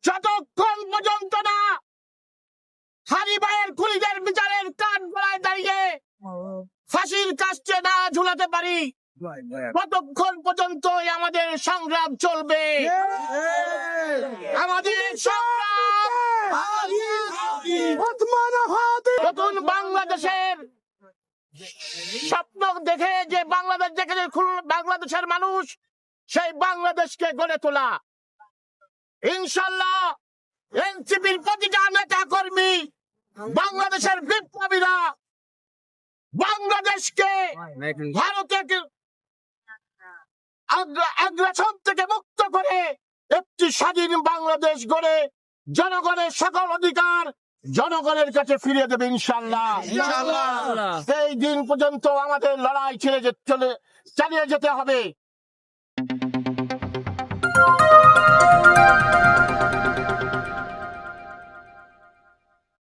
যতক্ষণ পর্যন্ত না হারি ভাইয়ের খুনিদের বিচারের কাঠ গড়ায় দাঁড়িয়ে ফাঁসির কাস্টে না ঝুলাতে পারি, ততক্ষণ পর্যন্ত আমাদের সংগ্রাম চলবে। আমাদের সংগ্রাম নতুন বাংলাদেশের স্বপ্ন দেখে যে বাংলাদেশ দেখে যে বাংলাদেশের মানুষ সেই বাংলাদেশকে গড়ে তোলা। ইনশাল্লাহ এনসিপির প্রতিটা নেতা কর্মী, বাংলাদেশের বিপ্লবীরা বাংলাদেশকে ভারতের আগ্রাসন থেকে মুক্ত করে একটি স্বাধীন বাংলাদেশ গড়ে জনগণের সকল অধিকার জনগণের কাছে ফিরিয়ে দেবে ইনশাল্লাহ। সেই দিন পর্যন্ত আমাদের লড়াই চালিয়ে যেতে হবে।